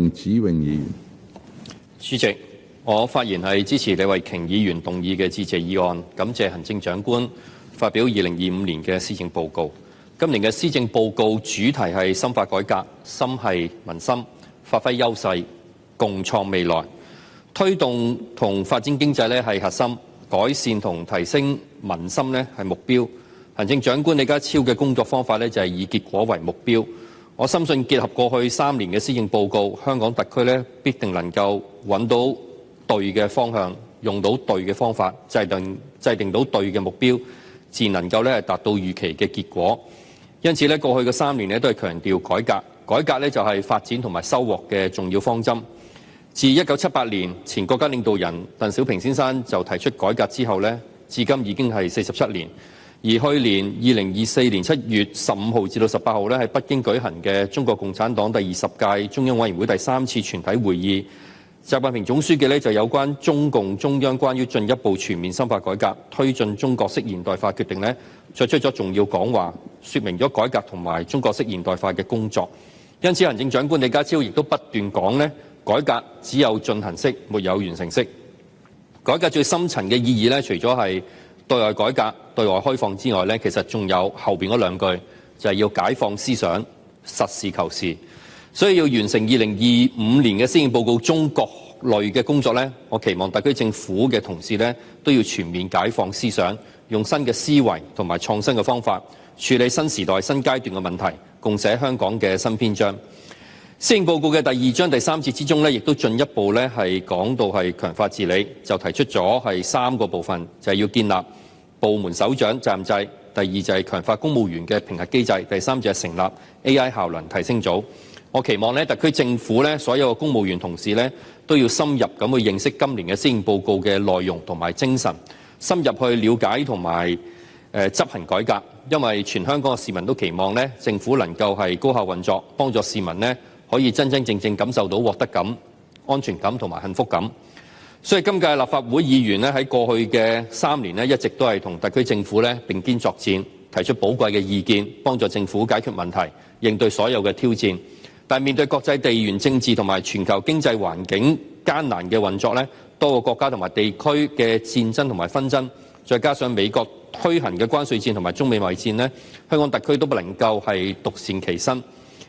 梁子穎議員。主席，我發言係支持李慧瓊議員動議嘅致謝議案，感謝行政長官發表2025年嘅施政報告。今年嘅施政報告主題係深化改革，心係民心，發揮優勢，共創未來。推動同發展經濟咧係核心，改善同提升民心咧係目標。行政長官李家超嘅工作方法咧就係以結果為目標。我深信結合過去3年嘅施政報告，香港特區咧必定能夠揾到對嘅方向，用到對嘅方法，制定到對嘅目標，自然能夠咧達到預期嘅結果。因此咧，過去嘅3年咧都係強調改革，改革咧就係發展同埋收穫嘅重要方針。自1978年前國家領導人鄧小平先生就提出改革之後咧，至今已經係47年。而去年2024年7月15號至到18號咧喺北京舉行嘅中國共產黨第20屆中央委員會第3次全體會議，習近平總書記咧就有關中共中央關於進一步全面深化改革、推進中國式現代化決定咧，作出咗重要講話，說明咗改革同埋中國式現代化嘅工作。因此，行政長官李家超亦都不斷講咧，改革只有進行式，沒有完成式。改革最深層嘅意義咧，除咗係對外改革、對外開放之外咧，其實仲有後邊嗰兩句，就係要解放思想、實事求是。所以要完成2025年嘅施政報告中各類嘅工作咧，我期望特區政府嘅同事咧都要全面解放思想，用新嘅思維同埋創新嘅方法處理新時代新階段嘅問題，共寫香港嘅新篇章。施政報告嘅第2章第3節之中咧，亦都進一步咧係講到係強化治理，就提出咗係3個部分，就係要建立部門首長責任制，第2就係強化公務員嘅評核機制，第3就係成立 AI 效能提升組。我期望咧特區政府咧所有嘅公務員同事咧都要深入咁去認識今年嘅施政報告嘅內容同埋精神，深入去了解同埋執行改革，因為全香港嘅市民都期望咧政府能夠係高效運作，幫助市民咧可以真真正正感受到獲得感、安全感同埋幸福感。所以今屆立法會議員咧喺過去嘅3年咧，一直都係同特區政府咧並肩作戰，提出寶貴嘅意見，幫助政府解決問題，應對所有嘅挑戰。但面對國際地緣政治同埋全球經濟環境艱難嘅運作咧，多個國家同埋地區嘅戰爭同埋紛爭，再加上美國推行嘅關稅戰同埋中美貿易戰咧，香港特區都不能夠係獨善其身。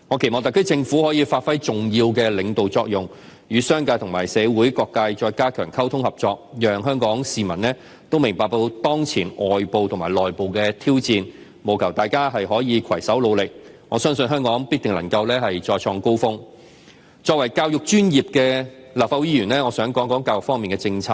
我期望特區政府可以發揮重要嘅領導作用，與商界同埋社會各界再加強溝通合作，讓香港市民呢都明白到當前外部同埋內部嘅挑戰，務求大家係可以攜手努力。我相信香港必定能夠係再創高峰。作為教育專業嘅立法會議員呢，我想講講教育方面嘅政策。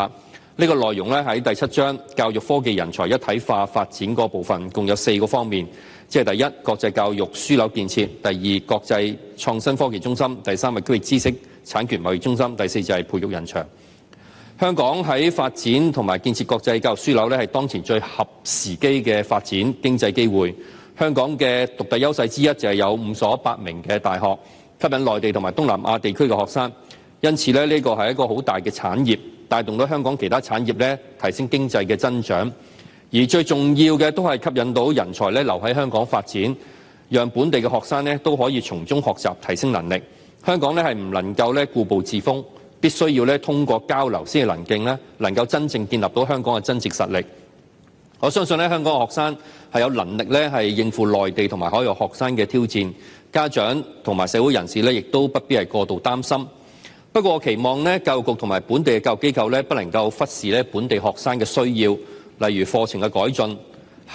呢個內容呢喺第7章教育科技人才一體化發展嗰部分，共有4個方面。即係第1，國際教育樞紐建設；第2，國際創新科技中心；第3係區域知識產權貿易中心；第4就係培育人才。香港喺發展同埋建設國際教育樞紐咧，係當前最合時機嘅發展經濟機會。香港嘅獨特優勢之一就係有5所8名嘅大學，吸引內地同埋東南亞地區嘅學生。因此咧，呢個係一個好大嘅產業，帶動到香港其他產業咧提升經濟嘅增長。而最重要嘅都係吸引到人才咧留喺香港發展，讓本地嘅學生咧都可以從中學習提升能力。香港咧係唔能夠咧固步自封，必須要咧通過交流先至能夠真正建立到香港嘅增值實力。我相信咧香港嘅學生係有能力咧係應付內地同埋海外學生嘅挑戰，家長同埋社會人士咧亦都不必係過度擔心。不過我期望咧教育局同埋本地嘅教育機構咧不能夠忽視咧本地學生嘅需要。例如課程嘅改進、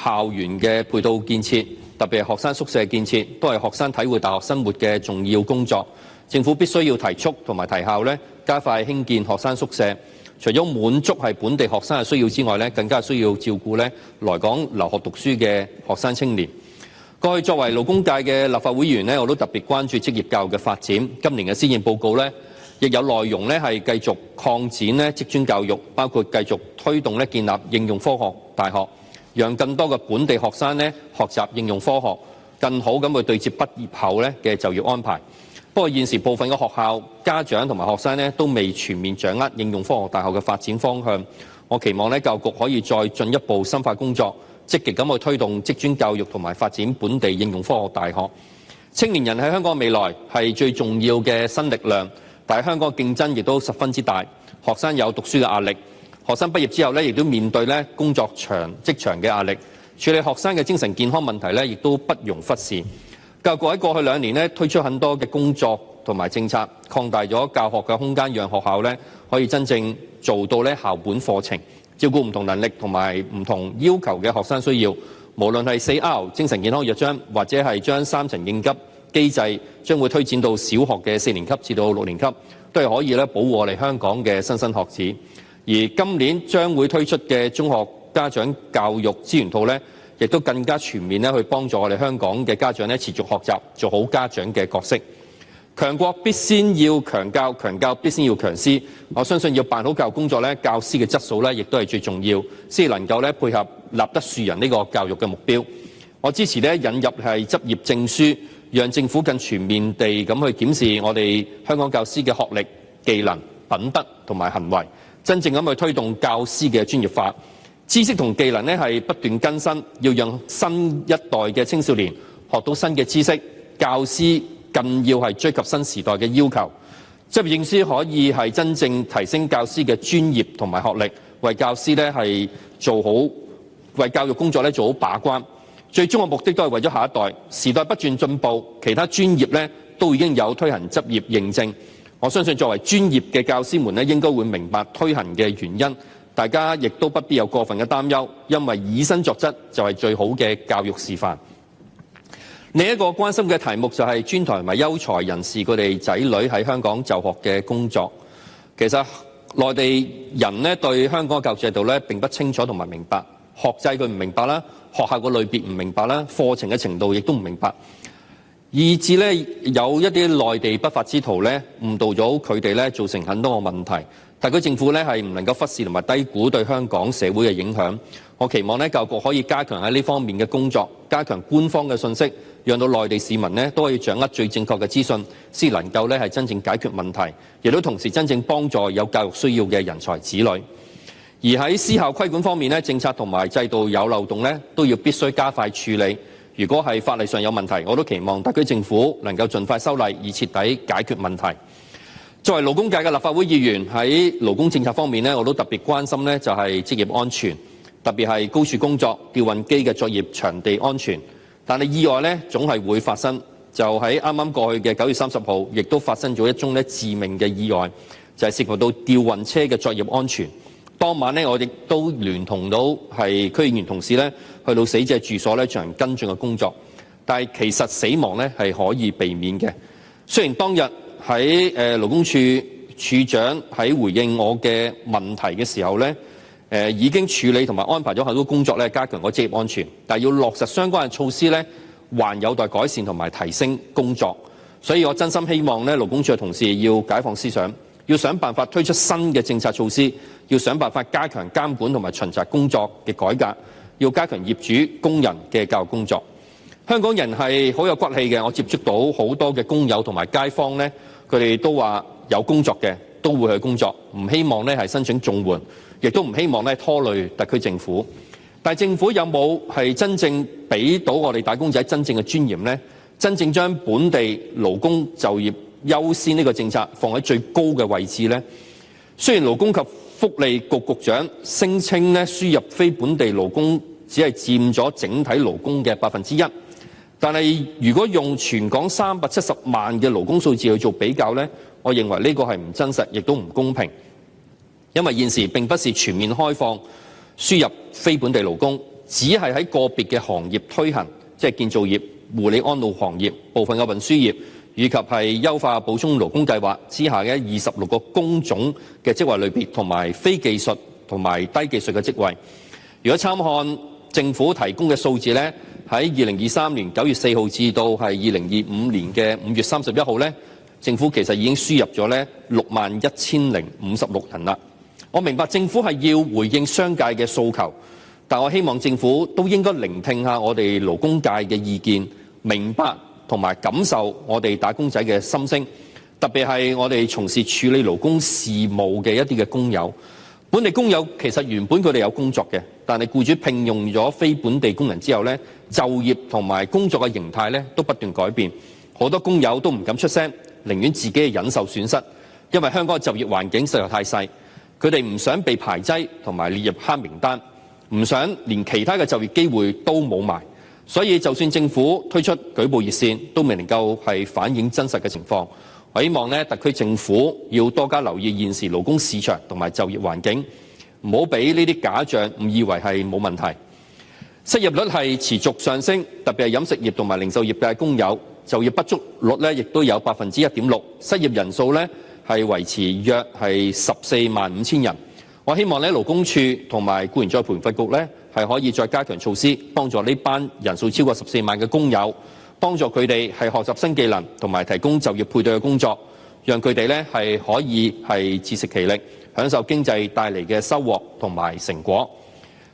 校園嘅配套建設，特別係學生宿舍建設，都係學生體會大學生活嘅重要工作。政府必須要提速同埋提效咧，加快興建學生宿舍。除咗滿足係本地學生嘅需要之外咧，更加需要照顧咧來港留學讀書嘅學生青年。過去作為勞工界嘅立法會議員咧，我都特別關注職業教育嘅發展。今年嘅施政報告咧，亦有內容咧係繼續擴展咧職專教育，包括繼續推動咧建立應用科學大學，讓更多嘅本地學生咧學習應用科學，更好咁去對接畢業後咧嘅就業安排。不過現時部分嘅學校、家長同埋學生咧都未全面掌握應用科學大學嘅發展方向。我期望咧教育局可以再進一步深化工作，積極咁去推動職專教育同埋發展本地應用科學大學。青年人喺香港未來係最重要嘅新力量。但係香港競爭亦都十分之大，學生有讀書嘅壓力，學生畢業之後亦都面對工作職場嘅壓力，處理學生嘅精神健康問題亦都不容忽視。教育局喺過去2年推出很多嘅工作同埋政策，擴大咗教學嘅空間，讓學校可以真正做到校本課程，照顧唔同能力同埋唔同要求嘅學生需要。無論係4R 精神健康約章，或者係將3層應急機制將會推展到小學嘅4年級至到6年級，都係可以保護我哋香港嘅莘莘學子。而今年將會推出嘅中學家長教育資源套亦都更加全面去幫助我哋香港嘅家長持續學習，做好家長嘅角色。強國必先要強教，強教必先要強師。我相信要辦好教育工作教師嘅質素亦都係最重要，先能夠配合立德樹人呢個教育嘅目標。我支持引入係執業證書，讓政府更全面地咁去檢視我哋香港教師嘅學歷、技能、品德同埋行為，真正咁去推動教師嘅專業化。知識同技能係不斷更新，要讓新一代嘅青少年學到新嘅知識，教師更要係追及新時代嘅要求。執業證書可以係真正提升教師嘅專業同埋學歷，為教師係做好為教育工作做好把關。最終嘅目的都係為咗下一代。時代不斷進步，其他專業都已經有推行執業認證。我相信作為專業嘅教師們應該會明白推行嘅原因。大家亦都不必有過分嘅擔憂，因為以身作則就係最好嘅教育示範。另一個關心嘅題目就係專才同埋優才人士佢哋仔女喺香港就學嘅工作。其實內地人對香港嘅教育制度並不清楚同埋明白，學制佢唔明白啦，學校個類別唔明白啦，課程嘅程度亦都唔明白，以致有一啲內地不法之徒誤導咗佢哋，造成很多個問題。特區政府係唔能夠忽視同埋低估對香港社會嘅影響。我期望教育局可以加強喺呢方面嘅工作，加強官方嘅信息，讓到內地市民都可以掌握最正確嘅資訊，先能夠係真正解決問題，亦都同時真正幫助有教育需要嘅人才子女。而喺私校規管方面政策同埋制度有漏洞都要必須加快處理。如果係法例上有問題，我都期望特區政府能夠盡快修例，以徹底解決問題。作為勞工界嘅立法會議員，喺勞工政策方面我都特別關心就係職業安全，特別係高處工作、吊運機嘅作業場地安全。但係意外總係會發生，就喺啱啱過去嘅9月30號，亦都發生咗一宗致命嘅意外，就係涉及到吊運車嘅作業安全。當晚我亦都聯同到係區議員同事去到死者住所進行跟進嘅工作，但係其實死亡係可以避免嘅。雖然當日喺勞工處處長喺回應我嘅問題嘅時候已經處理同埋安排咗很多工作加強個職業安全，但係要落實相關嘅措施還有待改善同埋提升工作。所以我真心希望勞工處嘅同事要解放思想，要想辦法推出新嘅政策措施，要想辦法加強監管同埋巡查工作嘅改革，要加強業主工人嘅教育工作。香港人係好有骨氣嘅，我接觸到好多嘅工友同埋街坊佢哋都話有工作嘅都會去工作，唔希望係申請綜援，亦都唔希望拖累特區政府。但係政府有冇係真正俾到我哋打工仔真正嘅尊嚴呢？真正將本地勞工就業優先呢個政策放喺最高嘅位置呢？雖然勞工及福利局局長聲稱輸入非本地勞工只係佔咗整體勞工嘅1%，但係如果用全港370萬嘅勞工數字去做比較我認為呢個係唔真實，亦都唔公平。因為現時並不是全面開放輸入非本地勞工，只係喺個別嘅行業推行，即係建造業、護理安老行業、部分嘅運輸業，以及係優化補充勞工計劃之下嘅26個工種嘅職位類別，同埋非技術同埋低技術嘅職位。如果參看政府提供嘅數字喺2023年9月4號至到係2025年嘅5月31號政府其實已經輸入咗61,056人啦。我明白政府係要回應商界嘅訴求，但我希望政府都應該聆聽下我哋勞工界嘅意見，明白同埋感受我哋打工仔嘅心聲，特別係我哋從事處理勞工事務嘅一啲嘅工友。本地工友其實原本佢哋有工作嘅，但係僱主聘用咗非本地工人之後就業同埋工作嘅形態都不斷改變，好多工友都唔敢出聲，寧願自己忍受損失。因為香港嘅就業環境實在太細，佢哋唔想被排擠同埋列入黑名單，唔想連其他嘅就業機會都冇埋，所以就算政府推出舉報熱線，都未能夠係反映真實嘅情況。我希望特區政府要多加留意現時勞工市場同埋就業環境，唔好俾呢啲假象誤以為係冇問題。失業率係持續上升，特別係飲食業同埋零售業嘅工友就業不足率亦都有1.6%，失業人數係維持約係145000人。我希望勞工處同埋僱員再培訓局係可以再加強措施，幫助呢班人數超過14萬嘅工友，幫助佢哋係學習新技能同埋提供就業配對嘅工作，讓佢哋係可以係自食其力，享受經濟帶嚟嘅收穫同埋成果。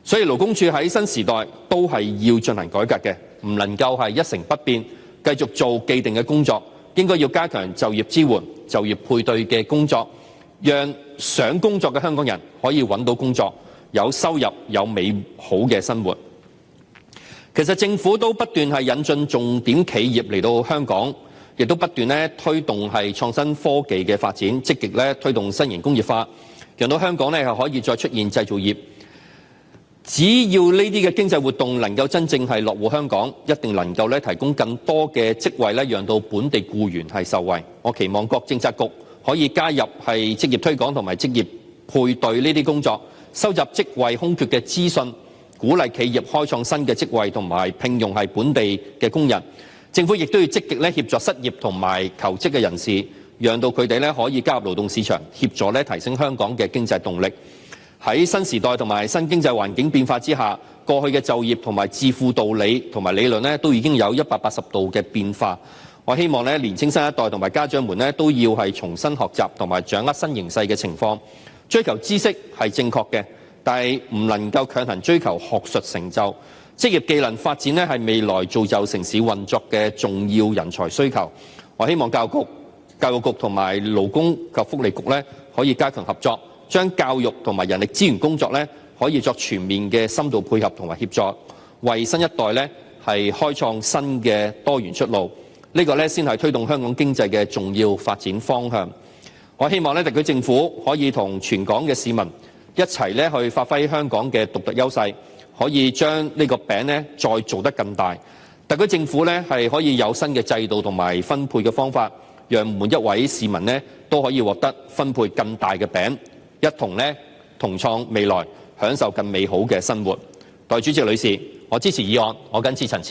所以勞工處喺新時代都係要進行改革嘅，唔能夠係一成不變，繼續做既定嘅工作，應該要加強就業支援、就業配對嘅工作，讓想工作嘅香港人可以揾到工作，有收入、有美好嘅生活。其實政府都不斷係引進重點企業嚟到香港，亦都不斷推動係創新科技嘅發展，積極推動新型工業化，讓到香港係可以再出現製造業。只要呢啲嘅經濟活動能夠真正係落戶香港，一定能夠提供更多嘅職位讓到本地僱員係受惠。我期望各政策局可以加入係職業推廣同埋職業配對呢啲工作，收集職位空缺嘅資訊，鼓勵企業開創新嘅職位同埋聘用係本地嘅工人。政府亦都要積極協助失業同埋求職嘅人士，讓到佢哋可以加入勞動市場，協助提升香港嘅經濟動力。喺新時代同埋新經濟環境變化之下，過去嘅就業同埋致富道理同埋理論都已經有180度嘅變化。我希望年青新一代同埋家長們都要係重新學習同埋掌握新形勢嘅情況。追求知識係正確嘅，但係唔能夠強行追求學術成就。職業技能發展係未來造就城市運作嘅重要人才需求。我希望教育局同埋勞工及福利局可以加強合作，將教育同埋人力資源工作可以作全面嘅深度配合同埋協助，為新一代係開創新嘅多元出路。呢個先係推動香港經濟嘅重要發展方向。我希望特區政府可以同全港嘅市民一齊去發揮香港嘅獨特優勢，可以將呢個餅再做得更大。特區政府係可以有新嘅制度同埋分配嘅方法，讓每一位市民都可以獲得分配更大嘅餅，一同同創未來，享受更美好嘅生活。代理主席女士，我支持議案，我謹此陳辭。